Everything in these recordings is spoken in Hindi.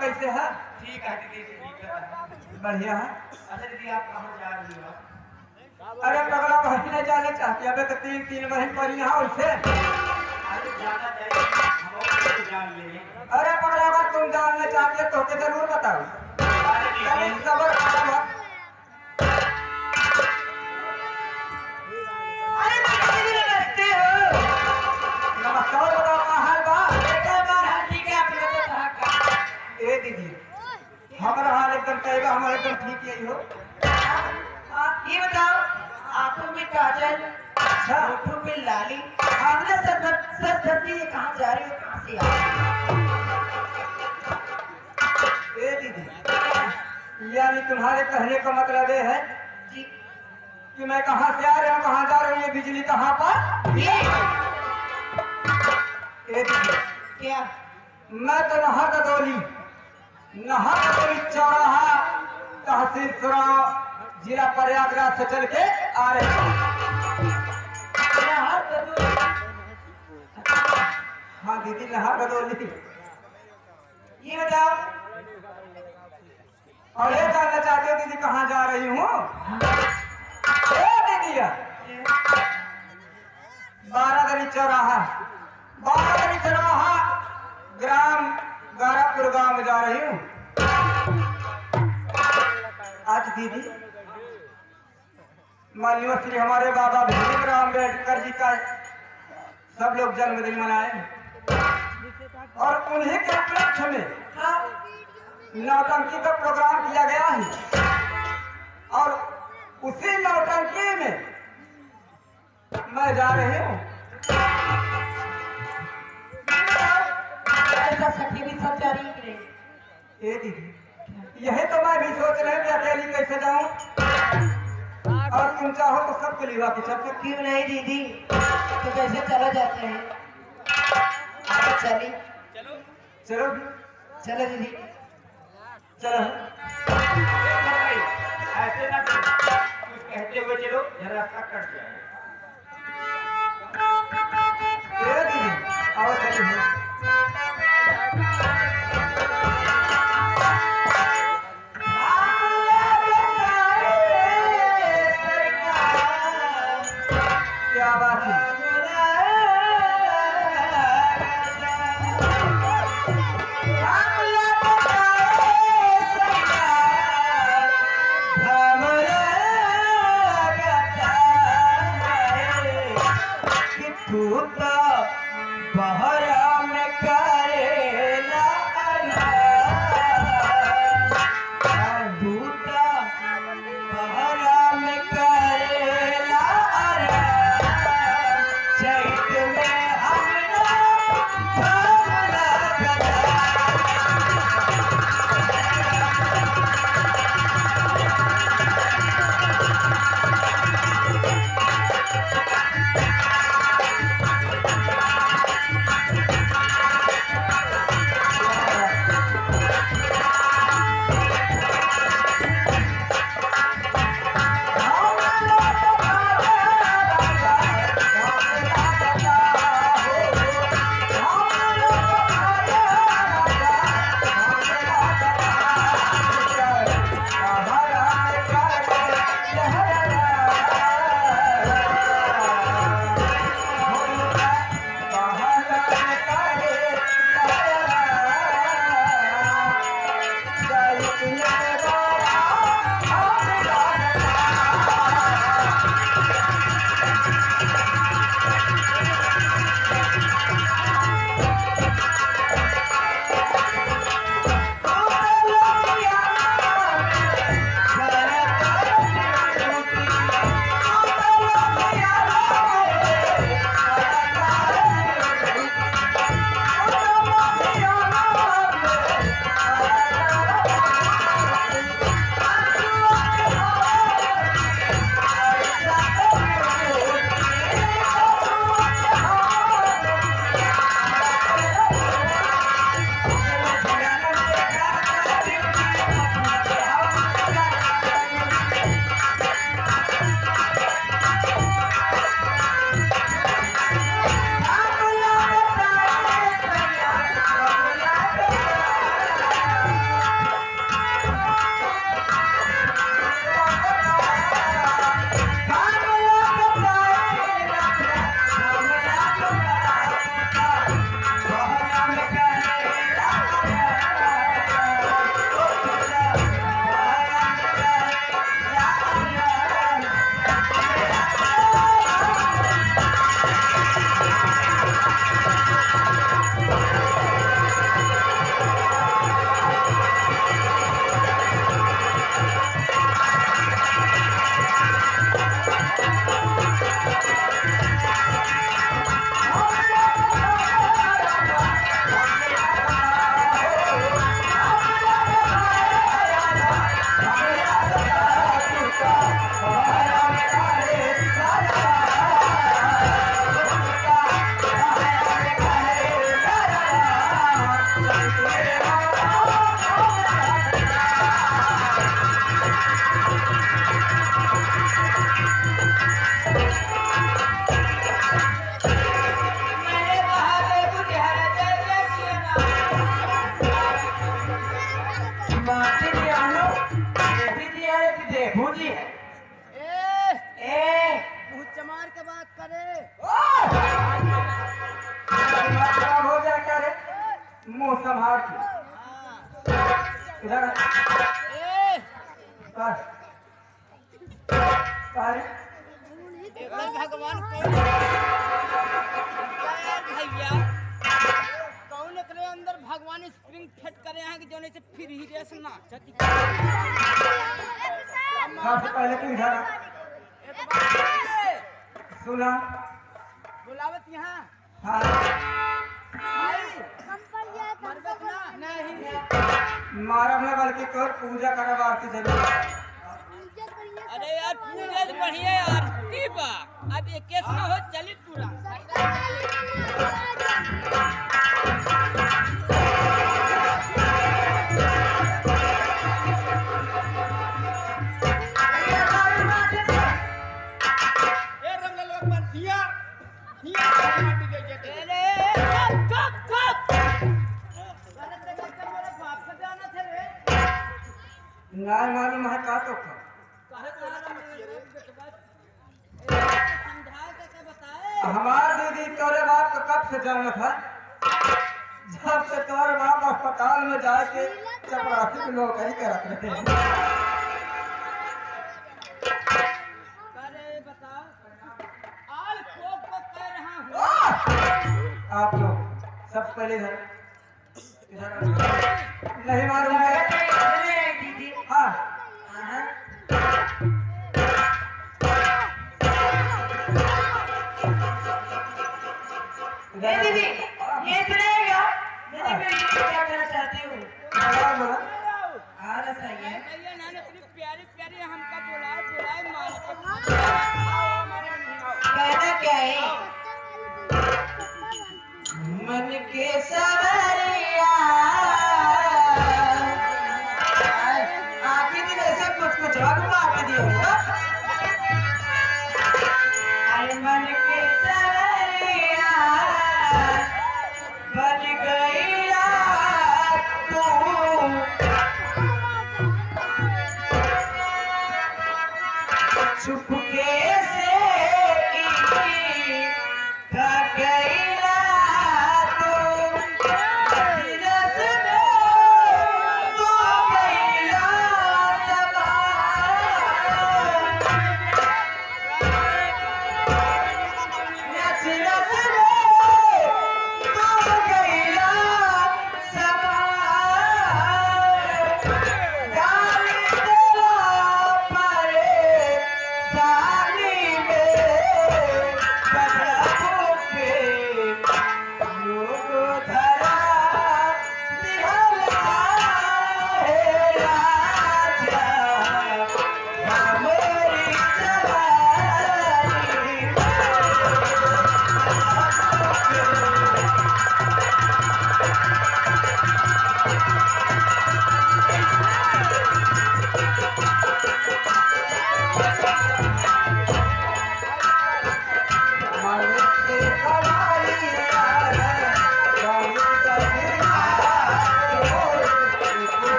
कैसे है? ठीक है दीदी, ठीक है, बढ़िया है। अच्छा दीदी आप कहाँ जा रही हो? अरे पगला बहन नहीं जाने चाहती, अबे तो तीन बहन पड़ी यहाँ उससे। अरे जाना चाहिए, हम और जान ले। अरे पगला अगर तुम जानना चाहती हो तो के जरूर बताओ। अरे खबर नमस्कार, बताओ क्या हाल बा? ठीक है, आप लोग तो कहाँ ए दीदी, हमारा हाल एकदम सही बा, हमारा एकदम ठीक यही हो। ये बताओ, आंखों में काजल, अच्छा होठों में लाली, आपने सर धरती कहाँ जा रही हो, कहाँ से आ रही ए दीदी, यानी तुम्हारे कहने का मतलब ये है जी? कि मैं कहाँ से आ रहा हूँ, कहाँ जा रहा हूँ, ये बिजली कहाँ पर? ये ए दीदी, क्या? मैं तो नहर कदौली चौराहा तहसील सुराव जिला प्रयागराज से चल के आ रहे हैं। हाँ दीदी, नहर कदौली। ये बताओ, और ये जानना चाहते हो दीदी कहाँ जा रही हूँ? दीदी 12 चौराहा ग्राम गारापुर गांव में जा रही हूँ। आज दीदी मान्य श्री हमारे बाबा भीमराव अम्बेडकर जी का सब लोग जन्मदिन मनाए और उन्हीं के उपलक्ष्य में नौटंकी का प्रोग्राम किया गया है और उसी नौटंकी में मैं जा रही हूँ। ऐसा सखी भी सब जा रही है। ए दीदी यही तो मैं भी सोच रही कि अकेली कैसे जाऊं और तुम चाहो तो सबके लिए वापस चल। क्यों नहीं दीदी, तो कैसे चला जाते हैं। आप चली चलो चलो दीदी चलो। ऐसे ना कुछ कहते हुए चलो, जरा रास्ता कट जाए। ए दीदी आओ चलिए। क्या बात है। मुंह संभाल के इधर ए कर एकदम भगवान कौन भैया कौन एकरे अंदर भगवान स्प्रिंग फिट करे हैं कि जोने से फिर ही रेस ना चती सबसे पहले तू इधर आ। सुना बुलावत यहाँ हाँ मरबत ना नहीं मारब न बल्कि तोर पूजा करब आरती जरूर। अरे यार पूजा से बढ़िया यार की बा अब ये केस ना हो चली पूरा ए रंग लोग पर दिया दिया माटी दे देते अरे चुप चुप गलत जगह पे मेरे बाप का जाना थे रे नहीं मालूम है का तो का। कहे तो समझा के बताए हमार दीदी तोरे बाप को कब से जन्म था जब से तोरे बाप अस्पताल में जाके चपरासी में नौकरी कर रखे थे। अरे बताओ आल कोक को कह रहा हूँ आप लोग सब पहले इधर इधर नहीं मालूम है दीदी हाँ ये दीदी ये सुनेगा दीदी मैं क्या कहना चाहती हूँ बोला बोला आ रहा सही है भैया नाने इतनी प्यारी प्यारी हमका बुलाए बुलाए मान के कहना क्या है मन के सवरिया आखिर दिन ऐसे कुछ कुछ और मार दिया होगा अरे मन के सवरिया बन गई तू छुपके से गईला तू रस में तू गईला सबा रस रस में तू गईला सबा गाली तेरा परे साली में बदलाव पे लोग धरा दिहला है राजा हमारी जवानी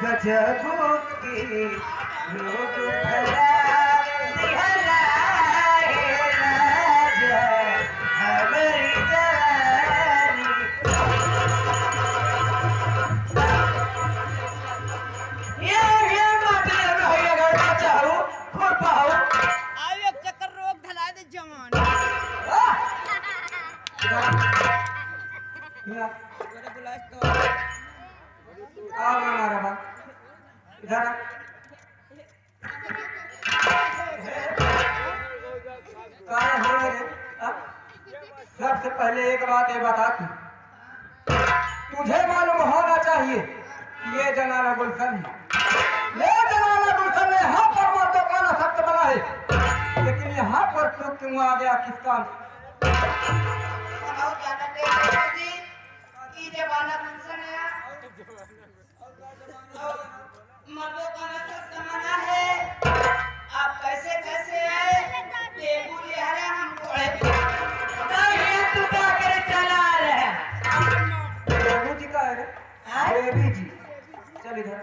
गजबों के लोग भला दिहला है राजा हमारी जवानी ये माटी रहिए घर का चाहू खुद पाओ आयो एक चक्कर रोक धला दे जवान तोरे बुलाए तो आओ हमारा बात इधर आ। काय हो रे सबसे पहले एक बात ये बता तू तुझे मालूम होना चाहिए कि ये जनाना गुलशन है ये जनाना गुलशन ने यहाँ पर मर्दों का ना सत्य बना है लेकिन यहाँ पर तू क्यों आ गया किस काम से? मर्दों का नशा जमाना है। आप कैसे कैसे आए? बेबू ले आ रहे हम घोड़े पे। ये तू क्या करे चला आ रहा है? बेबू जी का है रे? हाँ? बेबी जी। चल इधर।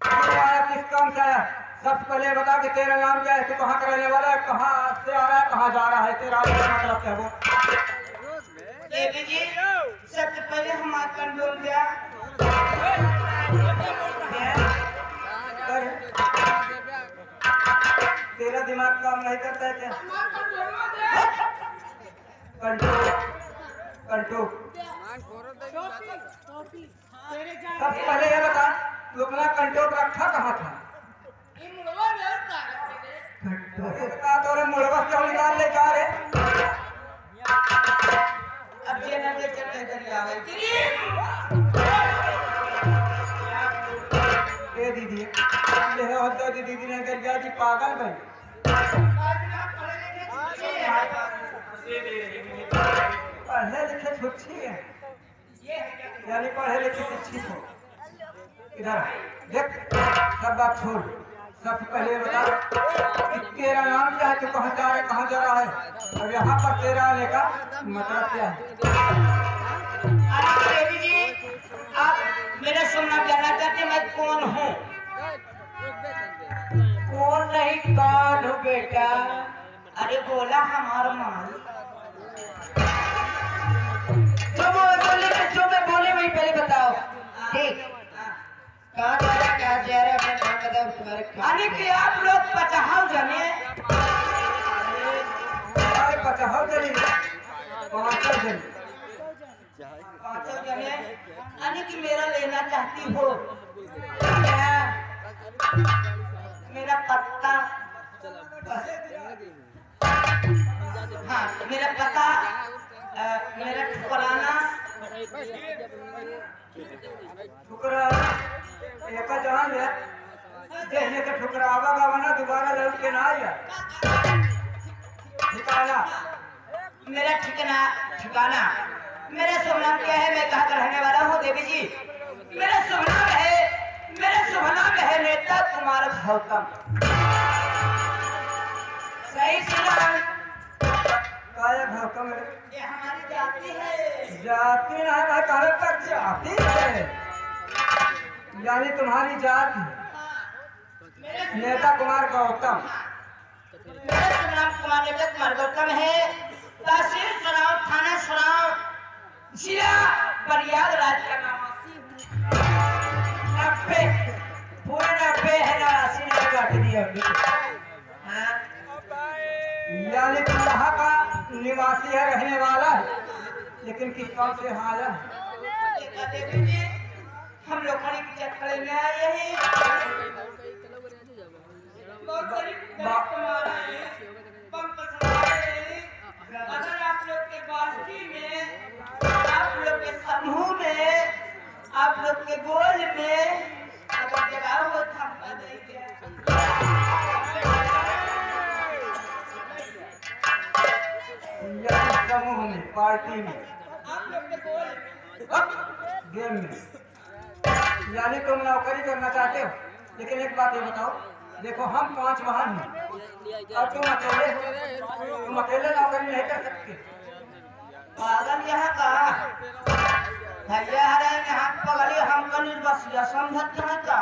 तू आया किस काम से आया? सबसे पहले बता कि तेरा नाम क्या है? तू कहाँ का रहने वाला है? कहाँ से आ रहा है? कहाँ जा रहा है? तेरा मतलब क्या है वो? बेबी जी, सबसे पहले हम आपका डोल गया। अरे, तेरा दिमाग काम नहीं करता है क्या? कंटो कंटो सबसे पहले ये बता तू अपना कंटो रखा कहाँ था? ये बता तो मुड़वा क्यों निकाल ले जा रहे? अब ये न ले चलते चली आवे। ए दीदी ले हो तो दीदी ने कर दिया जी पागल भाई। पढ़े लिखे छुच्छी है यानी पढ़े लिखे शिक्षित हो। इधर देख सब बात छोड़। सबसे पहले बता कि तेरा नाम क्या है? तू कहाँ जा रहा है? कहाँ जा रहा है? और यहाँ पर तेरा आने का मतलब क्या है? अरे बेबी जी, आप मेरा सुनना जानना चाहते मैं कौन हूँ? कौन नहीं कौन हो बेटा? अरे बोला हमारा माल। जो मैं बोले वही पहले बताओ। ठीक कहाँ जा रहा है? कहाँ जा रहा है? अपना नाम बताओ। तुम्हारे अरे कि आप लोग पचाहौ जने अरे पचास जनी 5 जनी पाँचों जने अरे कि मेरा लेना चाहती हो? मेरा पत्ता हाँ मेरा पता मेरा ठिकाना ठुकरा एक जान है देने का ठुकरावा गावना दोबारा लौट के ना आया ठिकाना। मेरा ठिकाना मेरा शुभ नाम क्या है? मैं कहाँ का रहने वाला हूँ देवी जी? मेरा शुभ नाम है नेता कुमार गौतम। सही सुना? काया भौकम ये हमारी जाति है। जाति ना है कहाँ तक जाति है यानी तुम्हारी जाति नेता कुमार गौतम। मेरा शुभ नाम नेता कुमार गौतम है। तहसील सराव, थाना सराव, जिला बरियाद, राज्य का नामासी हूँ। 90 पूरे 90 है ना? 80 ने काट दिया हाँ। यानी तुम यहाँ का निवासी है, रहने वाला है, लेकिन किस काम से यहाँ आया है? हम लोग खड़ी की चक्कर में आए हैं। बहुत गरीब तुम्हारा है, पंप सवार है। अगर आप लोग के बाल्टी में, आप लोग के समूह में, आप लोग के गोल में अगर जगह हो तो हम कर देंगे। यानी समूह में, पार्टी में, आप लोग के गोल गेम में, यानी तुम नौकरी करना चाहते हो। लेकिन एक बात ये बताओ, देखो हम 5 वाहन हैं और तुम अकेले नौकरी नहीं कर सकते। पागल यहाँ का भैया हरे यहाँ पगली हमको निर्बसिया समझत है का?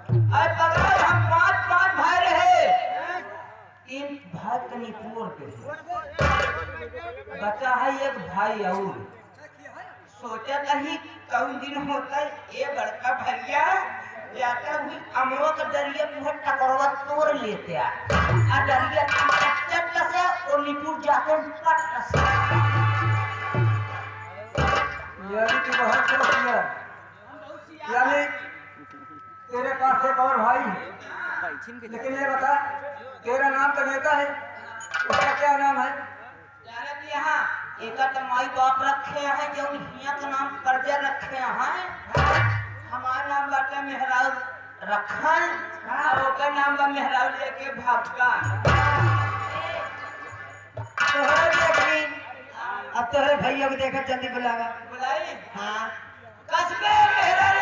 अरे पगल हम 5 भाई रहे। 3 भाई कनीपुर के बचा है, एक भाई और सोचा कहीं कौन दिन होता ये बड़का भैया जाता हुई अमवा का दरिया पूरा टकरवा तोड़ लेते आ दरिया चट से और निपुर जाते पट से। यानी तू बहुत सोचिया, यानी तेरे पास एक और भाई है। लेकिन ये बता, तेरा नाम तो नेता है, उसका क्या नाम है? यहाँ एक तो माई बाप रखे हैं जो हिया का नाम कर्जा रखे हैं। हमारा नाम बाटे मेहराज रखन और ओकर नाम बा मेहराज लेके भागता। तोहरे देख ली, अब तोहरे भैया को देखा जल्दी बुलावा। बुलाई हाँ कस्बे मेहराज